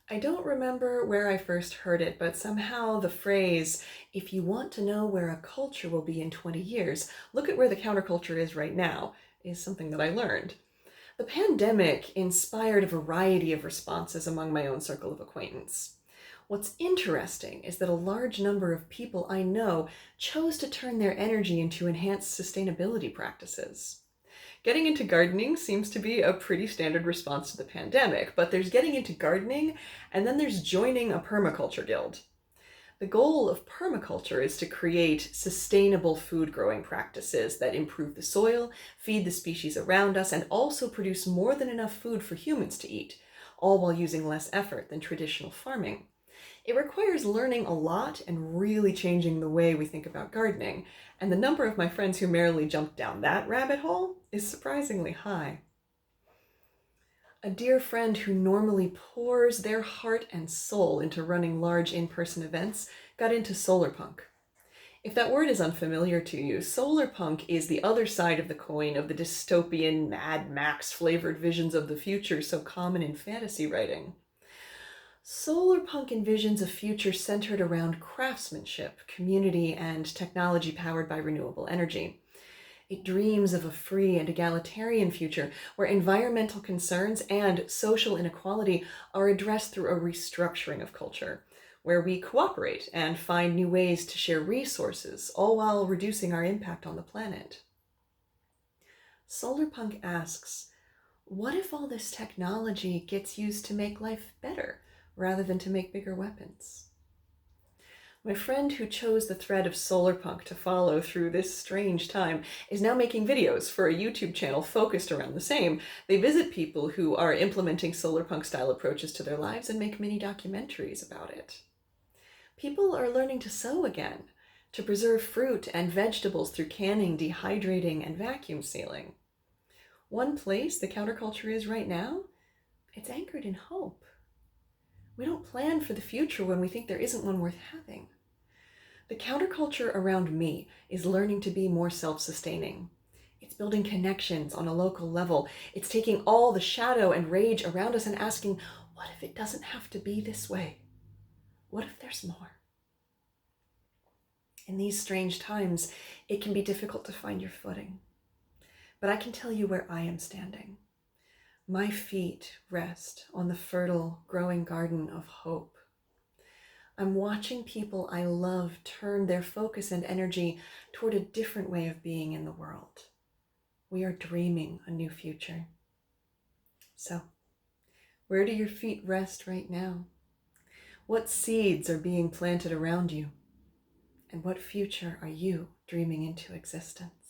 I don't remember where I first heard it, but somehow the phrase, if you want to know where a culture will be in 20 years, look at where the counterculture is right now, is something that I learned. The pandemic inspired a variety of responses among my own circle of acquaintance. What's interesting is that a large number of people I know chose to turn their energy into enhanced sustainability practices. Getting into gardening seems to be a pretty standard response to the pandemic, but there's getting into gardening and then there's joining a permaculture guild. The goal of permaculture is to create sustainable food growing practices that improve the soil, feed the species around us, and also produce more than enough food for humans to eat, all while using less effort than traditional farming. It requires learning a lot and really changing the way we think about gardening, and the number of my friends who merrily jumped down that rabbit hole is surprisingly high. A dear friend who normally pours their heart and soul into running large in person events got into solar punk. If that word is unfamiliar to you, solar punk is the other side of the coin of the dystopian, Mad Max flavored visions of the future so common in fantasy writing. Solarpunk envisions a future centered around craftsmanship, community, and technology powered by renewable energy. It dreams of a free and egalitarian future where environmental concerns and social inequality are addressed through a restructuring of culture, where we cooperate and find new ways to share resources, all while reducing our impact on the planet. Solarpunk asks, what if all this technology gets used to make life better rather than to make bigger weapons? My friend who chose the thread of solarpunk to follow through this strange time is now making videos for a YouTube channel focused around the same. They visit people who are implementing solarpunk style approaches to their lives and make mini documentaries about it. People are learning to sew again, to preserve fruit and vegetables through canning, dehydrating, and vacuum sealing. One place the counterculture is right now, it's anchored in hope. We don't plan for the future when we think there isn't one worth having. The counterculture around me is learning to be more self-sustaining. It's building connections on a local level. It's taking all the shadow and rage around us and asking, what if it doesn't have to be this way? What if there's more? In these strange times, it can be difficult to find your footing. But I can tell you where I am standing. My feet rest on the fertile, growing garden of hope. I'm watching people I love turn their focus and energy toward a different way of being in the world. We are dreaming a new future. So, where do your feet rest right now? What seeds are being planted around you? And what future are you dreaming into existence?